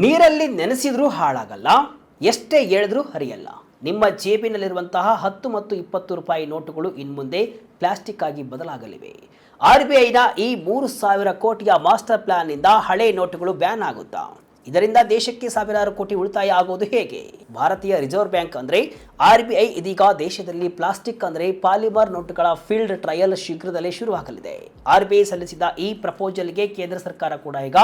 ನೀರಲ್ಲಿ ನೆನೆಸಿದ್ರೂ ಹಾಳಾಗಲ್ಲ, ಎಷ್ಟೇ ಎಳೆದ್ರೂ ಹರಿಯಲ್ಲ. ನಿಮ್ಮ ಜೇಬಿನಲ್ಲಿರುವಂತಹ 10 ಮತ್ತು 20 ರೂಪಾಯಿ ನೋಟುಗಳು ಇನ್ಮುಂದೆ ಪ್ಲಾಸ್ಟಿಕ್ ಆಗಿ ಬದಲಾಗಲಿವೆ. RBIನ ಈ 3,000 ಕೋಟಿಯ ಮಾಸ್ಟರ್ ಪ್ಲಾನ್ನಿಂದ ಹಳೆ ನೋಟುಗಳು ಬ್ಯಾನ್ ಆಗುತ್ತಾ? ಇದರಿಂದ ದೇಶಕ್ಕೆ ಸಾವಿರಾರು ಕೋಟಿ ಉಳಿತಾಯ ಆಗುವುದು ಹೇಗೆ? ಭಾರತೀಯ ರಿಸರ್ವ್ ಬ್ಯಾಂಕ್ ಅಂದರೆ RBI ಇದೀಗ ದೇಶದಲ್ಲಿ ಪ್ಲಾಸ್ಟಿಕ್ ಅಂದರೆ ಪಾಲಿಮರ್ ನೋಟುಗಳ ಫೀಲ್ಡ್ ಟ್ರಯಲ್ ಶೀಘ್ರದಲ್ಲೇ ಶುರುವಾಗಲಿದೆ. RBI ಸಲ್ಲಿಸಿದ ಈ ಪ್ರಪೋಸಲ್ಗೆ ಕೇಂದ್ರ ಸರ್ಕಾರ ಕೂಡ ಈಗ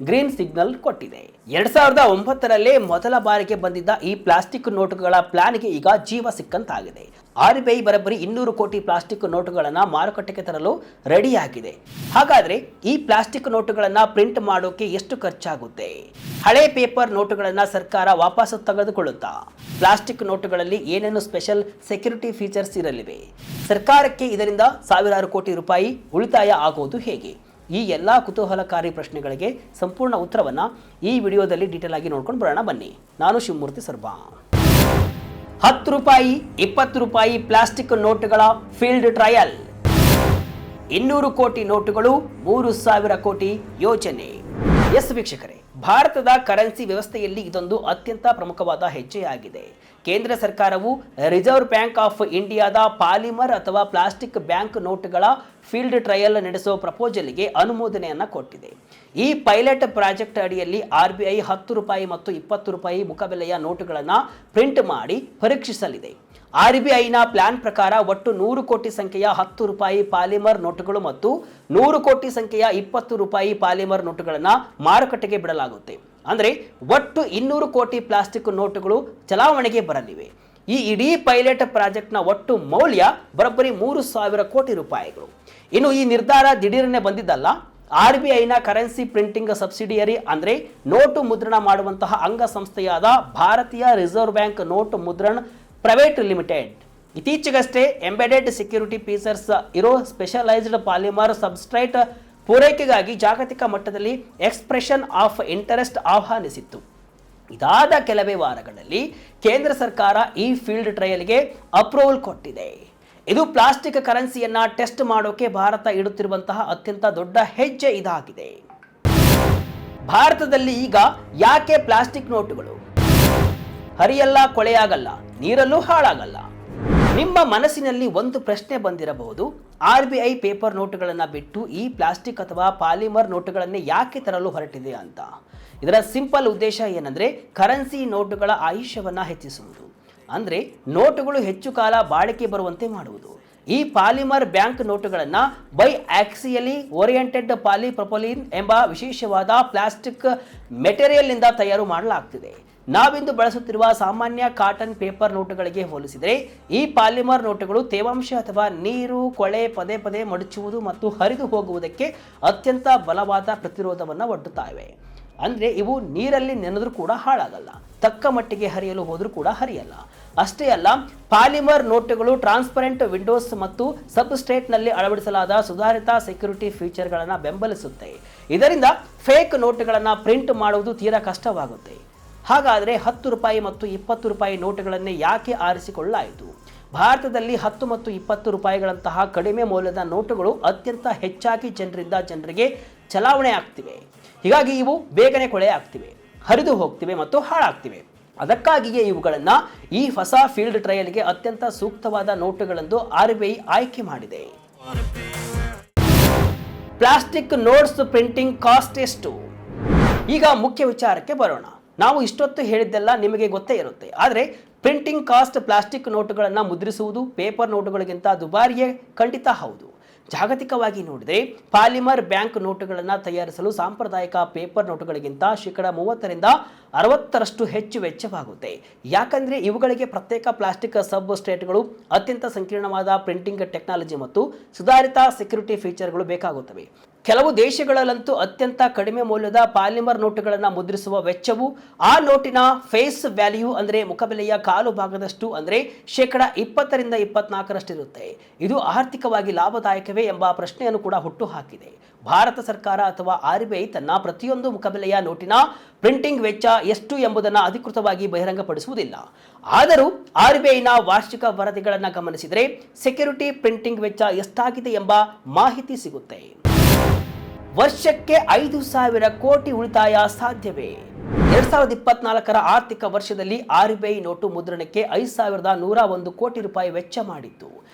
ಗ್ರೀನ್ ಸಿಗ್ನಲ್ ಕೊಟ್ಟಿದೆ. 2009ರಲ್ಲಿ ಮೊದಲ ಬಾರಿಗೆ ಬಂದಿದ್ದ ಈ ಪ್ಲಾಸ್ಟಿಕ್ ನೋಟುಗಳ ಪ್ಲಾನ್ಗೆ ಈಗ ಜೀವ ಸಿಕ್ಕಂತಾಗಿದೆ. RBI ಬರೋಬ್ಬರಿ 200 ಕೋಟಿ ಪ್ಲಾಸ್ಟಿಕ್ ನೋಟುಗಳನ್ನು ಮಾರುಕಟ್ಟೆಗೆ ತರಲು ರೆಡಿಯಾಗಿದೆ. ಹಾಗಾದರೆ ಈ ಪ್ಲಾಸ್ಟಿಕ್ ನೋಟುಗಳನ್ನು ಪ್ರಿಂಟ್ ಮಾಡೋಕೆ ಎಷ್ಟು ಖರ್ಚಾಗುತ್ತೆ? ಹಳೆ ಪೇಪರ್ ನೋಟುಗಳನ್ನು ಸರ್ಕಾರ ವಾಪಸ್ ತೆಗೆದುಕೊಳ್ಳುತ್ತಾ? ಪ್ಲಾಸ್ಟಿಕ್ ನೋಟುಗಳಲ್ಲಿ ಏನೇನು ಸ್ಪೆಷಲ್ ಸೆಕ್ಯೂರಿಟಿ ಫೀಚರ್ಸ್ ಇರಲಿವೆ? ಸರ್ಕಾರಕ್ಕೆ ಇದರಿಂದ ಸಾವಿರಾರು ಕೋಟಿ ರೂಪಾಯಿ ಉಳಿತಾಯ ಆಗುವುದು ಹೇಗೆ? ಈ ಎಲ್ಲ ಕುತೂಹಲಕಾರಿ ಪ್ರಶ್ನೆಗಳಿಗೆ ಸಂಪೂರ್ಣ ಉತ್ತರವನ್ನು ಈ ವಿಡಿಯೋದಲ್ಲಿ ಡೀಟೇಲ್ ಆಗಿ ನೋಡ್ಕೊಂಡು ಬರೋಣ ಬನ್ನಿ. ನಾನು ಶಿವಮೂರ್ತಿ ಸರ್ಬಾ. 10 ರೂಪಾಯಿ 20 ರೂಪಾಯಿ ಪ್ಲಾಸ್ಟಿಕ್ ನೋಟುಗಳ ಫೀಲ್ಡ್ ಟ್ರಯಲ್. 200 ಕೋಟಿ ನೋಟುಗಳು, 3,000 ಕೋಟಿ ಯೋಜನೆ. ಎಸ್ ವೀಕ್ಷಕರೇ, ಭಾರತದ ಕರೆನ್ಸಿ ವ್ಯವಸ್ಥೆಯಲ್ಲಿ ಇದೊಂದು ಅತ್ಯಂತ ಪ್ರಮುಖವಾದ ಹೆಜ್ಜೆಯಾಗಿದೆ. ಕೇಂದ್ರ ಸರ್ಕಾರವು ರಿಸರ್ವ್ ಬ್ಯಾಂಕ್ ಆಫ್ ಇಂಡಿಯಾದ ಪಾಲಿಮರ್ ಅಥವಾ ಪ್ಲಾಸ್ಟಿಕ್ ಬ್ಯಾಂಕ್ ನೋಟುಗಳ ಫೀಲ್ಡ್ ಟ್ರಯಲ್ ನಡೆಸುವ ಪ್ರಪೋಸಲ್ಗೆ ಅನುಮೋದನೆಯನ್ನು ಕೊಟ್ಟಿದೆ. ಈ ಪೈಲಟ್ ಪ್ರಾಜೆಕ್ಟ್ ಅಡಿಯಲ್ಲಿ RBI 10 ರೂಪಾಯಿ ಮತ್ತು 20 ರೂಪಾಯಿ ಮುಖಬೆಲೆಯ ನೋಟುಗಳನ್ನು ಪ್ರಿಂಟ್ ಮಾಡಿ ಪರೀಕ್ಷಿಸಲಿದೆ. RBIನ ಪ್ಲಾನ್ ಪ್ರಕಾರ ಒಟ್ಟು 100 ಕೋಟಿ ಸಂಖ್ಯೆಯ 10 ರೂಪಾಯಿ ಪಾಲಿಮರ್ ನೋಟುಗಳು ಮತ್ತು 100 ಕೋಟಿ ಸಂಖ್ಯೆಯ 20 ರೂಪಾಯಿ ಪಾಲಿಮರ್ ನೋಟುಗಳನ್ನು ಮಾರುಕಟ್ಟೆಗೆ ಬಿಡಲಾಗುತ್ತೆ. ಅಂದರೆ ಒಟ್ಟು 200 ಕೋಟಿ ಪ್ಲಾಸ್ಟಿಕ್ ನೋಟುಗಳು ಚಲಾವಣೆಗೆ ಬರಲಿವೆ. ಈ ಇಡೀ ಪೈಲಟ್ ಪ್ರಾಜೆಕ್ಟ್ನ ಒಟ್ಟು ಮೌಲ್ಯ ಬರೋಬ್ಬರಿ 3,000 ಕೋಟಿ ರೂಪಾಯಿಗಳು. ಇನ್ನು ಈ ನಿರ್ಧಾರ ದಿಢೀರನೆ ಬಂದಿದ್ದಲ್ಲ. RBIನ ಕರೆನ್ಸಿ ಪ್ರಿಂಟಿಂಗ್ ಸಬ್ಸಿಡಿಯರಿ ಅಂದರೆ ನೋಟು ಮುದ್ರಣ ಮಾಡುವಂತಹ ಅಂಗಸಂಸ್ಥೆಯಾದ ಭಾರತೀಯ ರಿಸರ್ವ್ ಬ್ಯಾಂಕ್ ನೋಟು ಮುದ್ರಣ ಪ್ರೈವೇಟ್ ಲಿಮಿಟೆಡ್ ಇತ್ತೀಚೆಗಷ್ಟೇ ಎಂಬೆಡೆಡ್ ಸೆಕ್ಯೂರಿಟಿ ಫೀಚರ್ಸ್ ಇರೋ ಸ್ಪೆಷಲೈಸ್ಡ್ ಪಾಲಿಮರ್ ಸಬ್ಸ್ಟ್ರೇಟ್ ಪೂರೈಕೆಗಾಗಿ ಜಾಗತಿಕ ಮಟ್ಟದಲ್ಲಿ ಎಕ್ಸ್ಪ್ರೆಷನ್ ಆಫ್ ಇಂಟರೆಸ್ಟ್ ಆಹ್ವಾನಿಸಿತ್ತು. ಇದಾದ ಕೆಲವೇ ವಾರಗಳಲ್ಲಿ ಕೇಂದ್ರ ಸರ್ಕಾರ ಈ ಫೀಲ್ಡ್ ಟ್ರಯಲ್ಗೆ ಅಪ್ರೂವಲ್ ಕೊಟ್ಟಿದೆ. ಇದು ಪ್ಲಾಸ್ಟಿಕ್ ಕರೆನ್ಸಿಯನ್ನ ಟೆಸ್ಟ್ ಮಾಡೋಕೆ ಭಾರತ ಇಡುತ್ತಿರುವಂತಹ ಅತ್ಯಂತ ದೊಡ್ಡ ಹೆಜ್ಜೆ ಇದಾಗಿದೆ. ಭಾರತದಲ್ಲಿ ಈಗ ಯಾಕೆ ಪ್ಲಾಸ್ಟಿಕ್ ನೋಟುಗಳು ಹರಿಯಲ್ಲ, ಕೊಳೆಯಾಗಲ್ಲ, ನೀರಲ್ಲೂ ಹಾಳಾಗಲ್ಲ? ನಿಮ್ಮ ಮನಸ್ಸಿನಲ್ಲಿ ಒಂದು ಪ್ರಶ್ನೆ ಬಂದಿರಬಹುದು. RBI ಪೇಪರ್ ನೋಟುಗಳನ್ನು ಬಿಟ್ಟು ಈ ಪ್ಲಾಸ್ಟಿಕ್ ಅಥವಾ ಪಾಲಿಮರ್ ನೋಟುಗಳನ್ನೇ ಯಾಕೆ ತರಲು ಹೊರಟಿದೆ ಅಂತ. ಇದರ ಸಿಂಪಲ್ ಉದ್ದೇಶ ಏನಂದ್ರೆ ಕರೆನ್ಸಿ ನೋಟುಗಳ ಆಯುಷ್ಯವನ್ನು ಹೆಚ್ಚಿಸುವುದು. ಅಂದರೆ ನೋಟುಗಳು ಹೆಚ್ಚು ಕಾಲ ಬಾಳಿಕೆ ಬರುವಂತೆ ಮಾಡುವುದು. ಈ ಪಾಲಿಮರ್ ಬ್ಯಾಂಕ್ ನೋಟುಗಳನ್ನು ಬೈ ಆಕ್ಸಿಯಲಿ ಓರಿಯೆಂಟೆಡ್ ಪಾಲಿಪ್ರೊಪಲಿನ್ ಎಂಬ ವಿಶೇಷವಾದ ಪ್ಲಾಸ್ಟಿಕ್ ಮೆಟೀರಿಯಲ್ನಿಂದ ತಯಾರು ಮಾಡಲಾಗ್ತಿದೆ. ನಾವಿಂದು ಬಳಸುತ್ತಿರುವ ಸಾಮಾನ್ಯ ಕಾಟನ್ ಪೇಪರ್ ನೋಟುಗಳಿಗೆ ಹೋಲಿಸಿದರೆ ಈ ಪಾಲಿಮರ್ ನೋಟುಗಳು ತೇವಾಂಶ ಅಥವಾ ನೀರು, ಕೊಳೆ, ಪದೇ ಪದೇ ಮಡಚುವುದು ಮತ್ತು ಹರಿದು ಹೋಗುವುದಕ್ಕೆ ಅತ್ಯಂತ ಬಲವಾದ ಪ್ರತಿರೋಧವನ್ನು ಒಡ್ಡುತ್ತವೆ. ಅಂದರೆ ಇವು ನೀರಲ್ಲಿ ನೆನೆದರೂ ಕೂಡ ಹಾಳಾಗಲ್ಲ, ತಕ್ಕ ಮಟ್ಟಿಗೆ ಹರಿಯಲು ಹೋದರೂ ಕೂಡ ಹರಿಯಲ್ಲ. ಅಷ್ಟೇ ಅಲ್ಲ, ಪಾಲಿಮರ್ ನೋಟುಗಳು ಟ್ರಾನ್ಸ್ಪರೆಂಟ್ ವಿಂಡೋಸ್ ಮತ್ತು ಸಬ್ಸ್ಟ್ರೇಟ್ನಲ್ಲಿ ಅಳವಡಿಸಲಾದ ಸುಧಾರಿತ ಸೆಕ್ಯೂರಿಟಿ ಫೀಚರ್ಗಳನ್ನು ಬೆಂಬಲಿಸುತ್ತೆ. ಇದರಿಂದ ಫೇಕ್ ನೋಟುಗಳನ್ನು ಪ್ರಿಂಟ್ ಮಾಡುವುದು ತೀರಾ ಕಷ್ಟವಾಗುತ್ತೆ. ಹಾಗಾದರೆ 10 ರೂಪಾಯಿ ಮತ್ತು 20 ರೂಪಾಯಿ ನೋಟುಗಳನ್ನೇ ಯಾಕೆ ಆರಿಸಿಕೊಳ್ಳಲಾಯಿತು? ಭಾರತದಲ್ಲಿ 10 ಮತ್ತು 20 ರೂಪಾಯಿಗಳಂತಹ ಕಡಿಮೆ ಮೌಲ್ಯದ ನೋಟುಗಳು ಅತ್ಯಂತ ಹೆಚ್ಚಾಗಿ ಜನರಿಗೆ ಚಲಾವಣೆ ಆಗ್ತಿವೆ. ಹೀಗಾಗಿ ಇವು ಬೇಗನೆ ಕೊಳೆ ಆಗ್ತಿವೆ, ಹರಿದು ಹೋಗ್ತಿವೆ ಮತ್ತು ಹಾಳಾಗ್ತಿವೆ. ಅದಕ್ಕಾಗಿಯೇ ಇವುಗಳನ್ನು ಈ ಹೊಸ ಫೀಲ್ಡ್ ಟ್ರಯಲ್ಗೆ ಅತ್ಯಂತ ಸೂಕ್ತವಾದ ನೋಟುಗಳೆಂದು RBI ಆಯ್ಕೆ ಮಾಡಿದೆ. ಪ್ಲಾಸ್ಟಿಕ್ ನೋಟ್ಸ್ ಪ್ರಿಂಟಿಂಗ್ ಕಾಸ್ಟ್ ಎಷ್ಟು? ಈಗ ಮುಖ್ಯ ವಿಚಾರಕ್ಕೆ ಬರೋಣ. ನಾವು ಇಷ್ಟೊತ್ತು ಹೇಳಿದ್ದೆಲ್ಲ ನಿಮಗೆ ಗೊತ್ತೇ ಇರುತ್ತೆ. ಆದರೆ ಪ್ರಿಂಟಿಂಗ್ ಕಾಸ್ಟ್ ಪ್ಲಾಸ್ಟಿಕ್ ನೋಟುಗಳನ್ನು ಮುದ್ರಿಸುವುದು ಪೇಪರ್ ನೋಟುಗಳಿಗಿಂತ ದುಬಾರಿಯೇ? ಖಂಡಿತ ಹೌದು. ಜಾಗತಿಕವಾಗಿ ನೋಡಿದರೆ ಪಾಲಿಮರ್ ಬ್ಯಾಂಕ್ ನೋಟುಗಳನ್ನು ತಯಾರಿಸಲು ಸಾಂಪ್ರದಾಯಿಕ ಪೇಪರ್ ನೋಟುಗಳಿಗಿಂತ ಶೇಕಡ 30-60 ಹೆಚ್ಚು ವೆಚ್ಚವಾಗುತ್ತೆ. ಯಾಕಂದರೆ ಇವುಗಳಿಗೆ ಪ್ರತ್ಯೇಕ ಪ್ಲಾಸ್ಟಿಕ್ ಸಬ್ಸ್ಟ್ರೇಟ್ಗಳು, ಅತ್ಯಂತ ಸಂಕೀರ್ಣವಾದ ಪ್ರಿಂಟಿಂಗ್ ಟೆಕ್ನಾಲಜಿ ಮತ್ತು ಸುಧಾರಿತ ಸೆಕ್ಯೂರಿಟಿ ಫೀಚರ್ಗಳು ಬೇಕಾಗುತ್ತವೆ. ಕೆಲವು ದೇಶಗಳಲ್ಲಂತೂ ಅತ್ಯಂತ ಕಡಿಮೆ ಮೌಲ್ಯದ ಪಾಲಿಮರ್ ನೋಟುಗಳನ್ನು ಮುದ್ರಿಸುವ ವೆಚ್ಚವು ಆ ನೋಟಿನ ಫೇಸ್ ವ್ಯಾಲ್ಯೂ ಅಂದರೆ ಮುಖಬೆಲೆಯ ಕಾಲು ಭಾಗದಷ್ಟು ಅಂದರೆ ಶೇಕಡ 20-24 ಇರುತ್ತೆ. ಇದು ಆರ್ಥಿಕವಾಗಿ ಲಾಭದಾಯಕವೇ ಎಂಬ ಪ್ರಶ್ನೆಯನ್ನು ಕೂಡ ಹುಟ್ಟುಹಾಕಿದೆ. ಭಾರತ ಸರ್ಕಾರ ಅಥವಾ RBI ತನ್ನ ಪ್ರತಿಯೊಂದು ಮುಖಬೆಲೆಯ ನೋಟಿನ ಪ್ರಿಂಟಿಂಗ್ ವೆಚ್ಚ ಎಷ್ಟು ಎಂಬುದನ್ನು ಅಧಿಕೃತವಾಗಿ ಬಹಿರಂಗಪಡಿಸುವುದಿಲ್ಲ. ಆದರೂ RBIನ ವಾರ್ಷಿಕ ವರದಿಗಳನ್ನು ಗಮನಿಸಿದರೆ ಸೆಕ್ಯೂರಿಟಿ ಪ್ರಿಂಟಿಂಗ್ ವೆಚ್ಚ ಎಷ್ಟಾಗಿದೆ ಎಂಬ ಮಾಹಿತಿ ಸಿಗುತ್ತೆ. ವರ್ಷಕ್ಕೆ 5,000 ಕೋಟಿ ಉಳಿತಾಯ ಸಾಧ್ಯವೇ? 2024ರ ಆರ್ಥಿಕ ವರ್ಷದಲ್ಲಿ RBI ನೋಟು ಮುದ್ರಣಕ್ಕೆ 5,101 ಕೋಟಿ ರೂಪಾಯಿ ವೆಚ್ಚ ಮಾಡಿತ್ತು.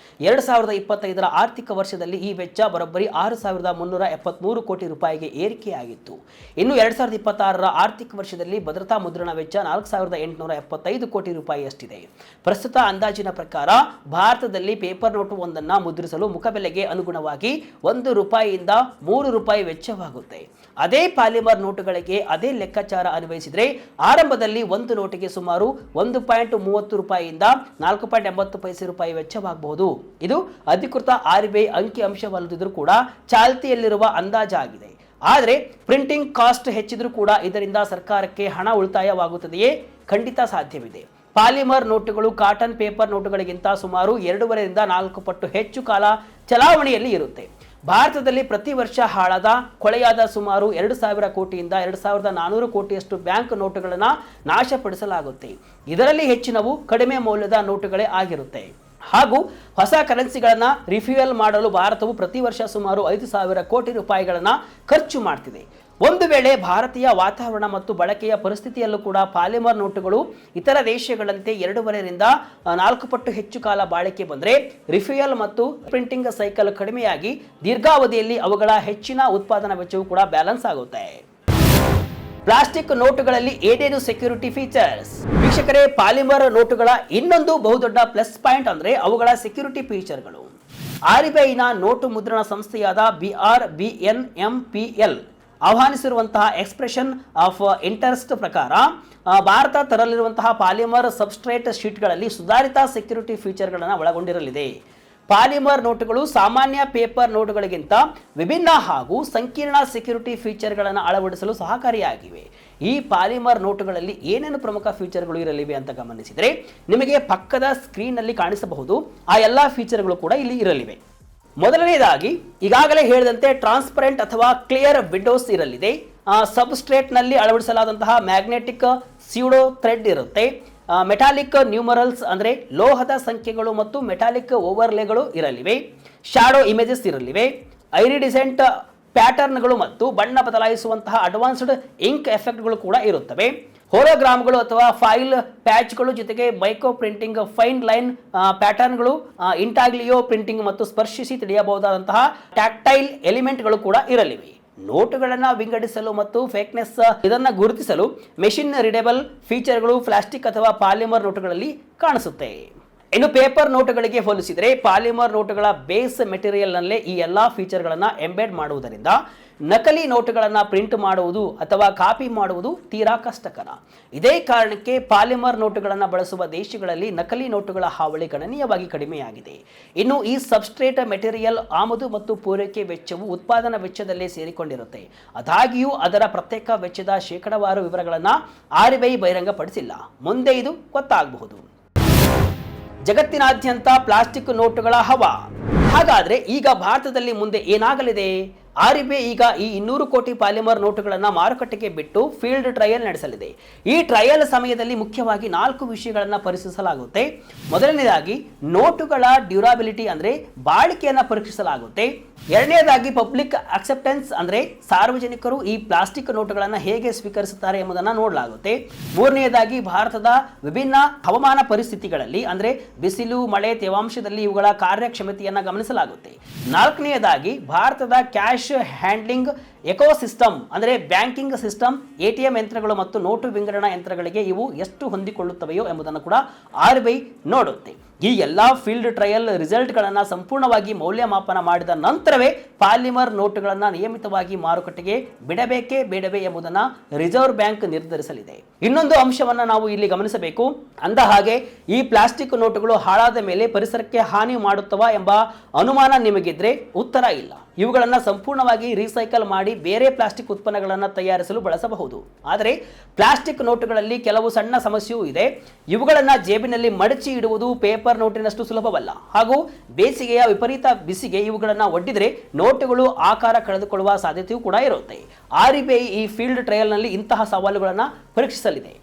2025ರ ಆರ್ಥಿಕ ವರ್ಷದಲ್ಲಿ ಈ ವೆಚ್ಚ ಬರೋಬ್ಬರಿ 6,373 ಕೋಟಿ ರೂಪಾಯಿಗೆ ಏರಿಕೆಯಾಗಿತ್ತು. ಇನ್ನು 2026ರ ಆರ್ಥಿಕ ವರ್ಷದಲ್ಲಿ ಭದ್ರತಾ ಮುದ್ರಣ ವೆಚ್ಚ 4,875 ಕೋಟಿ ರೂಪಾಯಿಯಷ್ಟಿದೆ. ಪ್ರಸ್ತುತ ಅಂದಾಜಿನ ಪ್ರಕಾರ ಭಾರತದಲ್ಲಿ ಪೇಪರ್ ನೋಟು ಒಂದನ್ನು ಮುದ್ರಿಸಲು ಮುಖಬೆಲೆಗೆ ಅನುಗುಣವಾಗಿ 1 ರೂಪಾಯಿಯಿಂದ 3 ರೂಪಾಯಿ ವೆಚ್ಚವಾಗುತ್ತೆ. ಅದೇ ಪಾಲಿಮರ್ ನೋಟುಗಳಿಗೆ ಅದೇ ಲೆಕ್ಕಾಚಾರ ಅನ್ವಯಿಸಿದರೆ ಆರಂಭದಲ್ಲಿ ಒಂದು ನೋಟಿಗೆ ಸುಮಾರು 1.30 ರೂಪಾಯಿಯಿಂದ 4.80 ರೂಪಾಯಿ ವೆಚ್ಚವಾಗಬಹುದು. ಇದು ಅಧಿಕೃತ RBI ಅಂಕಿ ಅಂಶವಲ್ಲದಿದ್ದರೂ ಕೂಡ ಚಾಲ್ತಿಯಲ್ಲಿರುವ ಅಂದಾಜಾಗಿದೆ. ಆದರೆ ಪ್ರಿಂಟಿಂಗ್ ಕಾಸ್ಟ್ ಹೆಚ್ಚಿದ್ರೂ ಕೂಡ ಇದರಿಂದ ಸರ್ಕಾರಕ್ಕೆ ಹಣ ಉಳಿತಾಯವಾಗುತ್ತದೆಯೇ? ಖಂಡಿತ ಸಾಧ್ಯವಿದೆ. ಪಾಲಿಮರ್ ನೋಟುಗಳು ಕಾಟನ್ ಪೇಪರ್ ನೋಟುಗಳಿಗಿಂತ ಸುಮಾರು 2.5ರಿಂದ 4 ಪಟ್ಟು ಹೆಚ್ಚು ಕಾಲ ಚಲಾವಣೆಯಲ್ಲಿ ಇರುತ್ತೆ. ಭಾರತದಲ್ಲಿ ಪ್ರತಿ ವರ್ಷ ಹಾಳಾದ ಕೊಳೆಯಾದ ಸುಮಾರು 2,000 ಕೋಟಿಯಿಂದ 2,400 ಕೋಟಿಯಷ್ಟು ಬ್ಯಾಂಕ್ ನೋಟುಗಳನ್ನು ನಾಶಪಡಿಸಲಾಗುತ್ತೆ. ಇದರಲ್ಲಿ ಹೆಚ್ಚಿನವು ಕಡಿಮೆ ಮೌಲ್ಯದ ನೋಟುಗಳೇ ಆಗಿರುತ್ತೆ. ಹಾಗೂ ಹೊಸ ಕರೆನ್ಸಿಗಳನ್ನು ರಿಫ್ಯೂಯಲ್ ಮಾಡಲು ಭಾರತವು ಪ್ರತಿ ವರ್ಷ ಸುಮಾರು 5,000 ಕೋಟಿ ರೂಪಾಯಿಗಳನ್ನು ಖರ್ಚು ಮಾಡ್ತಿದೆ. ಒಂದು ವೇಳೆ ಭಾರತೀಯ ವಾತಾವರಣ ಮತ್ತು ಬಳಕೆಯ ಪರಿಸ್ಥಿತಿಯಲ್ಲೂ ಕೂಡ ಪಾಲಿಮರ್ ನೋಟುಗಳು ಇತರ ದೇಶಗಳಂತೆ 2.5ರಿಂದ 4 ಪಟ್ಟು ಹೆಚ್ಚು ಕಾಲ ಬಾಳಿಕೆ ಬಂದರೆ ರಿಫ್ಯೂಯಲ್ ಮತ್ತು ಪ್ರಿಂಟಿಂಗ್ ಸೈಕಲ್ ಕಡಿಮೆಯಾಗಿ ದೀರ್ಘಾವಧಿಯಲ್ಲಿ ಅವುಗಳ ಹೆಚ್ಚಿನ ಉತ್ಪಾದನಾ ವೆಚ್ಚವು ಕೂಡ ಬ್ಯಾಲೆನ್ಸ್ ಆಗುತ್ತೆ. ಪ್ಲಾಸ್ಟಿಕ್ ನೋಟುಗಳಲ್ಲಿ ಏನೇನು ಸೆಕ್ಯೂರಿಟಿ ಫೀಚರ್ಸ್? ವೀಕ್ಷಕರೇ, ಪಾಲಿಮರ್ ನೋಟುಗಳ ಇನ್ನೊಂದು ಬಹುದೊಡ್ಡ ಪ್ಲಸ್ ಪಾಯಿಂಟ್ ಅಂದ್ರೆ ಅವುಗಳ ಸೆಕ್ಯೂರಿಟಿ ಫೀಚರ್ಗಳು. RBIನ ನೋಟು ಮುದ್ರಣ ಸಂಸ್ಥೆಯಾದ BRBNMPL ಆಹ್ವಾನಿಸಿರುವಂತಹ ಎಕ್ಸ್ಪ್ರೆಷನ್ ಆಫ್ ಇಂಟರೆಸ್ಟ್ ಪ್ರಕಾರ ಭಾರತ ತರಲಿರುವಂತಹ ಪಾಲಿಮರ್ ಸಬ್ಸ್ಟ್ರೇಟ್ ಶೀಟ್ಗಳಲ್ಲಿ ಸುಧಾರಿತ ಸೆಕ್ಯೂರಿಟಿ ಫೀಚರ್ಗಳನ್ನು ಒಳಗೊಂಡಿರಲಿದೆ. ಪಾಲಿಮರ್ ನೋಟುಗಳು ಸಾಮಾನ್ಯ ಪೇಪರ್ ನೋಟುಗಳಿಗಿಂತ ವಿಭಿನ್ನ ಹಾಗೂ ಸಂಕೀರ್ಣ ಸೆಕ್ಯೂರಿಟಿ ಫೀಚರ್ಗಳನ್ನು ಅಳವಡಿಸಲು ಸಹಕಾರಿಯಾಗಿವೆ. ಈ ಪಾಲಿಮರ್ ನೋಟುಗಳಲ್ಲಿ ಏನೇನು ಪ್ರಮುಖ ಫೀಚರ್ಗಳು ಇರಲಿವೆ ಅಂತ ಗಮನಿಸಿದರೆ ನಿಮಗೆ ಪಕ್ಕದ ಸ್ಕ್ರೀನ್ನಲ್ಲಿ ಕಾಣಿಸಬಹುದು. ಆ ಎಲ್ಲ ಫೀಚರ್ಗಳು ಕೂಡ ಇಲ್ಲಿ ಇರಲಿವೆ. ಮೊದಲನೇದಾಗಿ ಈಗಾಗಲೇ ಹೇಳಿದಂತೆ ಟ್ರಾನ್ಸ್ಪರೆಂಟ್ ಅಥವಾ ಕ್ಲಿಯರ್ ವಿಂಡೋಸ್ ಇರಲಿದೆ. ಸಬ್ಸ್ಟ್ರೇಟ್ನಲ್ಲಿ ಅಳವಡಿಸಲಾದಂತಹ ಮ್ಯಾಗ್ನೆಟಿಕ್ ಸ್ಯೂಡೋ ಥ್ರೆಡ್ ಇರುತ್ತೆ. ಮೆಟಾಲಿಕ್ ನ್ಯೂಮರಲ್ಸ್ ಅಂದರೆ ಲೋಹದ ಸಂಖ್ಯೆಗಳು ಮತ್ತು ಮೆಟಾಲಿಕ್ ಓವರ್ಲೇಗಳು ಇರಲಿವೆ. ಶಾಡೋ ಇಮೇಜಸ್ ಇರಲಿವೆ. ಐರಿಡಿಸೆಂಟ್ ಪ್ಯಾಟರ್ನ್ಗಳು ಮತ್ತು ಬಣ್ಣ ಬದಲಾಯಿಸುವಂತಹ ಅಡ್ವಾನ್ಸ್ಡ್ ಇಂಕ್ ಎಫೆಕ್ಟ್ಗಳು ಕೂಡ ಇರುತ್ತವೆ. ಹೋಲೋಗ್ರಾಮ್ಗಳು ಅಥವಾ ಫೈಲ್ ಪ್ಯಾಚ್ಗಳು ಜೊತೆಗೆ ಮೈಕ್ರೋ ಪ್ರಿಂಟಿಂಗ್, ಫೈನ್ ಲೈನ್ ಪ್ಯಾಟರ್ನ್ಗಳು, ಇಂಟಾಗ್ಲಿಯೋ ಪ್ರಿಂಟಿಂಗ್ ಮತ್ತು ಸ್ಪರ್ಶಿಸಿ ತಿಳಿಯಬಹುದಾದಂತಹ ಟ್ಯಾಕ್ಟೈಲ್ ಎಲಿಮೆಂಟ್ಗಳು ಕೂಡ ಇರಲಿವೆ. ನೋಟುಗಳನ್ನು ವಿಂಗಡಿಸಲು ಮತ್ತು ಫೇಕ್ನೆಸ್ ಇದನ್ನು ಗುರುತಿಸಲು ಮೆಷಿನ್ ರೀಡೇಬಲ್ ಫೀಚರ್ಗಳು ಪ್ಲಾಸ್ಟಿಕ್ ಅಥವಾ ಪಾಲಿಮರ್ ನೋಟುಗಳಲ್ಲಿ ಕಾಣಿಸುತ್ತೆ. ಇನ್ನು ಪೇಪರ್ ನೋಟುಗಳಿಗೆ ಹೋಲಿಸಿದರೆ ಪಾಲಿಮರ್ ನೋಟುಗಳ ಬೇಸ್ ಮೆಟೀರಿಯಲ್ನಲ್ಲೇ ಈ ಎಲ್ಲ ಫೀಚರ್ಗಳನ್ನು ಎಂಬೆಡ್ ಮಾಡುವುದರಿಂದ ನಕಲಿ ನೋಟುಗಳನ್ನು ಪ್ರಿಂಟ್ ಮಾಡುವುದು ಅಥವಾ ಕಾಪಿ ಮಾಡುವುದು ತೀರಾ ಕಷ್ಟಕರ. ಇದೇ ಕಾರಣಕ್ಕೆ ಪಾಲಿಮರ್ ನೋಟುಗಳನ್ನು ಬಳಸುವ ದೇಶಗಳಲ್ಲಿ ನಕಲಿ ನೋಟುಗಳ ಹಾವಳಿ ಗಣನೀಯವಾಗಿ ಕಡಿಮೆಯಾಗಿದೆ. ಇನ್ನು ಈ ಸಬ್ಸ್ಟ್ರೇಟ್ ಮೆಟೀರಿಯಲ್ ಆಮದು ಮತ್ತು ಪೂರೈಕೆ ವೆಚ್ಚವು ಉತ್ಪಾದನಾ ವೆಚ್ಚದಲ್ಲೇ ಸೇರಿಕೊಂಡಿರುತ್ತೆ. ಆದಾಗ್ಯೂ ಅದರ ಪ್ರತ್ಯೇಕ ವೆಚ್ಚದ ಶೇಕಡಾವಾರು ವಿವರಗಳನ್ನು RBI ಬಹಿರಂಗಪಡಿಸಿಲ್ಲ. ಮುಂದೆ ಇದು ಗೊತ್ತಾಗಬಹುದು. ಜಗತ್ತಿನಾದ್ಯಂತ ಪ್ಲಾಸ್ಟಿಕ್ ನೋಟುಗಳ ಹವಾ. ಹಾಗಾದ್ರೆ ಈಗ ಭಾರತದಲ್ಲಿ ಮುಂದೆ ಏನಾಗಲಿದೆ? RBI ಈಗ ಈ 200 ಕೋಟಿ ಪಾಲಿಮರ್ ನೋಟುಗಳನ್ನು ಮಾರುಕಟ್ಟೆಗೆ ಬಿಟ್ಟು ಫೀಲ್ಡ್ ಟ್ರಯಲ್ ನಡೆಸಲಿದೆ. ಈ ಟ್ರಯಲ್ ಸಮಯದಲ್ಲಿ ಮುಖ್ಯವಾಗಿ 4 ವಿಷಯಗಳನ್ನು ಪರಿಶೀಲಿಸಲಾಗುತ್ತೆ. ಮೊದಲನೇದಾಗಿ ನೋಟುಗಳ ಡ್ಯೂರಾಬಿಲಿಟಿ ಅಂದರೆ ಬಾಳಿಕೆಯನ್ನು ಪರೀಕ್ಷಿಸಲಾಗುತ್ತೆ. ಎರಡನೇದಾಗಿ ಪಬ್ಲಿಕ್ ಅಕ್ಸೆಪ್ಟೆನ್ಸ್ ಅಂದರೆ ಸಾರ್ವಜನಿಕರು ಈ ಪ್ಲಾಸ್ಟಿಕ್ ನೋಟುಗಳನ್ನು ಹೇಗೆ ಸ್ವೀಕರಿಸುತ್ತಾರೆ ಎಂಬುದನ್ನು ನೋಡಲಾಗುತ್ತೆ. ಮೂರನೆಯದಾಗಿ ಭಾರತದ ವಿಭಿನ್ನ ಹವಾಮಾನ ಪರಿಸ್ಥಿತಿಗಳಲ್ಲಿ ಅಂದರೆ ಬಿಸಿಲು, ಮಳೆ, ತೇವಾಂಶದಲ್ಲಿ ಇವುಗಳ ಕಾರ್ಯಕ್ಷಮತೆಯನ್ನು ಗಮನಿಸಲಾಗುತ್ತೆ. ನಾಲ್ಕನೆಯದಾಗಿ ಭಾರತದ ಕ್ಯಾಶ್ ಹ್ಯಾಂಡ್ಲಿಂಗ್ ಎಕೋಸಿಸ್ಟಮ್ ಅಂದರೆ ಬ್ಯಾಂಕಿಂಗ್ ಸಿಸ್ಟಮ್, ATM ಯಂತ್ರಗಳು ಮತ್ತು ನೋಟು ವಿಂಗಡಣಾ ಯಂತ್ರಗಳಿಗೆ ಇವು ಎಷ್ಟು ಹೊಂದಿಕೊಳ್ಳುತ್ತವೆಯೋ ಎಂಬುದನ್ನು ಕೂಡ RBI ನೋಡುತ್ತೆ. ಈ ಎಲ್ಲ ಫೀಲ್ಡ್ ಟ್ರಯಲ್ ರಿಸಲ್ಟ್ಗಳನ್ನು ಸಂಪೂರ್ಣವಾಗಿ ಮೌಲ್ಯಮಾಪನ ಮಾಡಿದ ನಂತರವೇ ಪಾಲಿಮರ್ ನೋಟುಗಳನ್ನು ನಿಯಮಿತವಾಗಿ ಮಾರುಕಟ್ಟೆಗೆ ಬಿಡಬೇಕೇ ಬೇಡವೇ ಎಂಬುದನ್ನು ರಿಸರ್ವ್ ಬ್ಯಾಂಕ್ ನಿರ್ಧರಿಸಲಿದೆ. ಇನ್ನೊಂದು ಅಂಶವನ್ನು ನಾವು ಇಲ್ಲಿ ಗಮನಿಸಬೇಕು. ಅಂದ ಹಾಗೆ ಈ ಪ್ಲಾಸ್ಟಿಕ್ ನೋಟುಗಳು ಹಾಳಾದ ಮೇಲೆ ಪರಿಸರಕ್ಕೆ ಹಾನಿ ಮಾಡುತ್ತವಾ ಎಂಬ ಅನುಮಾನ ನಿಮಗಿದ್ರೆ ಉತ್ತರ ಇಲ್ಲ. ಇವುಗಳನ್ನು ಸಂಪೂರ್ಣವಾಗಿ ರೀಸೈಕಲ್ ಮಾಡಿ ಬೇರೆ ಪ್ಲಾಸ್ಟಿಕ್ ಉತ್ಪನ್ನಗಳನ್ನು ತಯಾರಿಸಲು ಬಳಸಬಹುದು. ಆದರೆ ಪ್ಲಾಸ್ಟಿಕ್ ನೋಟುಗಳಲ್ಲಿ ಕೆಲವು ಸಣ್ಣ ಸಮಸ್ಯೆಯೂ ಇದೆ. ಇವುಗಳನ್ನು ಜೇಬಿನಲ್ಲಿ ಮಡಚಿ ಇಡುವುದು ಪೇಪರ್ ನೋಟಿನಷ್ಟು ಸುಲಭವಲ್ಲ. ಹಾಗೂ ಬೇಸಿಗೆಯ ವಿಪರೀತ ಬಿಸಿಗೆ ಇವುಗಳನ್ನು ಒಡ್ಡಿದರೆ ನೋಟುಗಳು ಆಕಾರ ಕಳೆದುಕೊಳ್ಳುವ ಸಾಧ್ಯತೆಯೂ ಕೂಡ ಇರುತ್ತೆ. RBI ಈ ಫೀಲ್ಡ್ ಟ್ರಯಲ್ನಲ್ಲಿ ಇಂತಹ ಸವಾಲುಗಳನ್ನು ಪರೀಕ್ಷಿಸಲಿದೆ.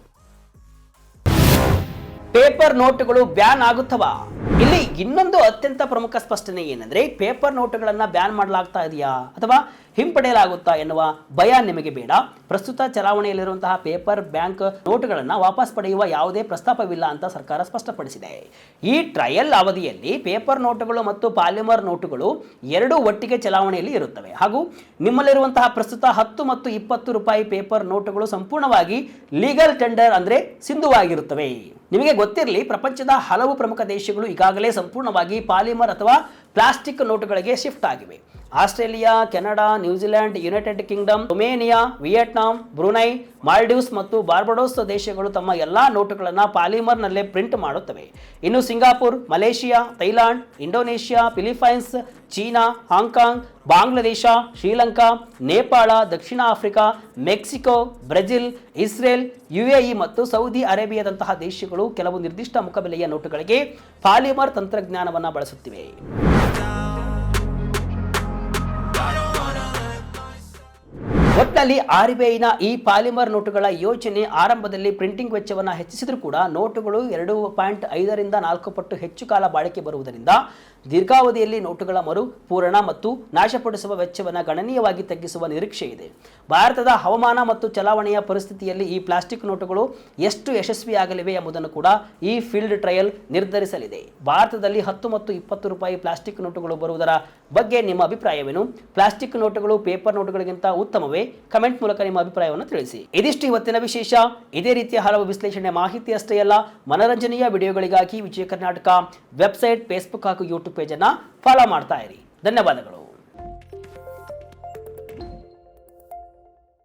ಪೇಪರ್ ನೋಟುಗಳು ಬ್ಯಾನ್ ಆಗುತ್ತವಾ? ಇಲ್ಲಿ ಇನ್ನೊಂದು ಅತ್ಯಂತ ಪ್ರಮುಖ ಸ್ಪಷ್ಟನೆ ಏನಂದ್ರೆ ಪೇಪರ್ ನೋಟುಗಳನ್ನು ಬ್ಯಾನ್ ಮಾಡಲಾಗ್ತಾ ಇದೆಯಾ ಅಥವಾ ಹಿಂಪಡೆಯಲಾಗುತ್ತಾ ಎನ್ನುವ ಭಯ ನಿಮಗೆ ಬೇಡ. ಪ್ರಸ್ತುತ ಚಲಾವಣೆಯಲ್ಲಿರುವಂತಹ ಪೇಪರ್ ಬ್ಯಾಂಕ್ ನೋಟುಗಳನ್ನು ವಾಪಸ್ ಪಡೆಯುವ ಯಾವುದೇ ಪ್ರಸ್ತಾಪವಿಲ್ಲ ಅಂತ ಸರ್ಕಾರ ಸ್ಪಷ್ಟಪಡಿಸಿದೆ. ಈ ಟ್ರಯಲ್ ಅವಧಿಯಲ್ಲಿ ಪೇಪರ್ ನೋಟುಗಳು ಮತ್ತು ಪಾಲಿಮರ್ ನೋಟುಗಳು ಎರಡೂ ಒಟ್ಟಿಗೆ ಚಲಾವಣೆಯಲ್ಲಿ ಇರುತ್ತವೆ ಹಾಗೂ ನಿಮ್ಮಲ್ಲಿರುವಂತಹ ಪ್ರಸ್ತುತ 10 ಮತ್ತು 20 ರೂಪಾಯಿ ಪೇಪರ್ ನೋಟುಗಳು ಸಂಪೂರ್ಣವಾಗಿ ಲೀಗಲ್ ಟೆಂಡರ್ ಅಂದ್ರೆ ಸಿಂಧುವಾಗಿರುತ್ತವೆ. ನಿಮಗೆ ಗೊತ್ತಿರಲಿ, ಪ್ರಪಂಚದ ಹಲವು ಪ್ರಮುಖ ದೇಶಗಳು ಈಗಾಗಲೇ ಸಂಪೂರ್ಣವಾಗಿ ಪಾಲಿಮರ್ ಅಥವಾ ಪ್ಲಾಸ್ಟಿಕ್ ನೋಟುಗಳಿಗೆ ಶಿಫ್ಟ್ ಆಗಿವೆ. Australia, Canada, New Zealand, United Kingdom, Romania, Vietnam, Brunei, Maldives ಮತ್ತು ಬಾರ್ಬಡೋಸ್ ದೇಶಗಳು ತಮ್ಮ ಎಲ್ಲಾ ನೋಟುಗಳನ್ನು ಪಾಲಿಮರ್ನಲ್ಲೇ ಪ್ರಿಂಟ್ ಮಾಡುತ್ತವೆ. ಇನ್ನು Singapore, Malaysia, Thailand, Indonesia, Philippines, China, Hong Kong, Bangladesh, Sri Lanka, Nepal, ದಕ್ಷಿಣ Africa, Mexico, Brazil, Israel, UAE ಮತ್ತು ಸೌದಿ ಅರೇಬಿಯಾದಂತಹ ದೇಶಗಳು ಕೆಲವು ನಿರ್ದಿಷ್ಟ ಮುಖಬೆಲೆಯ ನೋಟುಗಳಿಗೆ ಪಾಲಿಮರ್ ತಂತ್ರಜ್ಞಾನವನ್ನು ಬಳಸುತ್ತಿವೆ. ಒಟ್ಟಿನಲ್ಲಿ RBIನ ಈ ಪಾಲಿಮರ್ ನೋಟುಗಳ ಯೋಜನೆ ಆರಂಭದಲ್ಲಿ ಪ್ರಿಂಟಿಂಗ್ ವೆಚ್ಚವನ್ನು ಹೆಚ್ಚಿಸಿದರೂ ಕೂಡ ನೋಟುಗಳು 2.5 ರಿಂದ 4 ಪಟ್ಟು ಹೆಚ್ಚು ಕಾಲ ಬಾಳಿಕೆ ಬರುವುದರಿಂದ ದೀರ್ಘಾವಧಿಯಲ್ಲಿ ನೋಟುಗಳ ಮರುಪೂರಣ ಮತ್ತು ನಾಶಪಡಿಸುವ ವೆಚ್ಚವನ್ನು ಗಣನೀಯವಾಗಿ ತಗ್ಗಿಸುವ ನಿರೀಕ್ಷೆ ಇದೆ. ಭಾರತದ ಹವಾಮಾನ ಮತ್ತು ಚಲಾವಣೆಯ ಪರಿಸ್ಥಿತಿಯಲ್ಲಿ ಈ ಪ್ಲಾಸ್ಟಿಕ್ ನೋಟುಗಳು ಎಷ್ಟು ಯಶಸ್ವಿಯಾಗಲಿವೆ ಎಂಬುದನ್ನು ಕೂಡ ಈ ಫೀಲ್ಡ್ ಟ್ರಯಲ್ ನಿರ್ಧರಿಸಲಿದೆ. ಭಾರತದಲ್ಲಿ 10 ಮತ್ತು 20 ರೂಪಾಯಿ ಪ್ಲಾಸ್ಟಿಕ್ ನೋಟುಗಳು ಬರುವುದರ ಬಗ್ಗೆ ನಿಮ್ಮ ಅಭಿಪ್ರಾಯವೇನು? ಪ್ಲಾಸ್ಟಿಕ್ ನೋಟುಗಳು ಪೇಪರ್ ನೋಟುಗಳಿಗಿಂತ ಉತ್ತಮವೇ? ಕಮೆಂಟ್ ಮೂಲಕ ನಿಮ್ಮ ಅಭಿಪ್ರಾಯವನ್ನು ತಿಳಿಸಿ. ಇದಿಷ್ಟು ಇವತ್ತಿನ ವಿಶೇಷ. ಇದೇ ರೀತಿಯ ಹಲವು ವಿಶ್ಲೇಷಣೆ ಮಾಹಿತಿ ಅಷ್ಟೇ ಅಲ್ಲ, ಮನರಂಜನೆಯ ವಿಡಿಯೋಗಳಿಗಾಗಿ ವಿಜಯ ಕರ್ನಾಟಕ ವೆಬ್ಸೈಟ್, ಫೇಸ್ಬುಕ್ ಹಾಗೂ ಯೂಟ್ಯೂಬ್ ಪೇಜ್ ಅನ್ನು ಫಾಲೋ ಮಾಡ್ತಾ ಇರಿ. ಧನ್ಯವಾದಗಳು.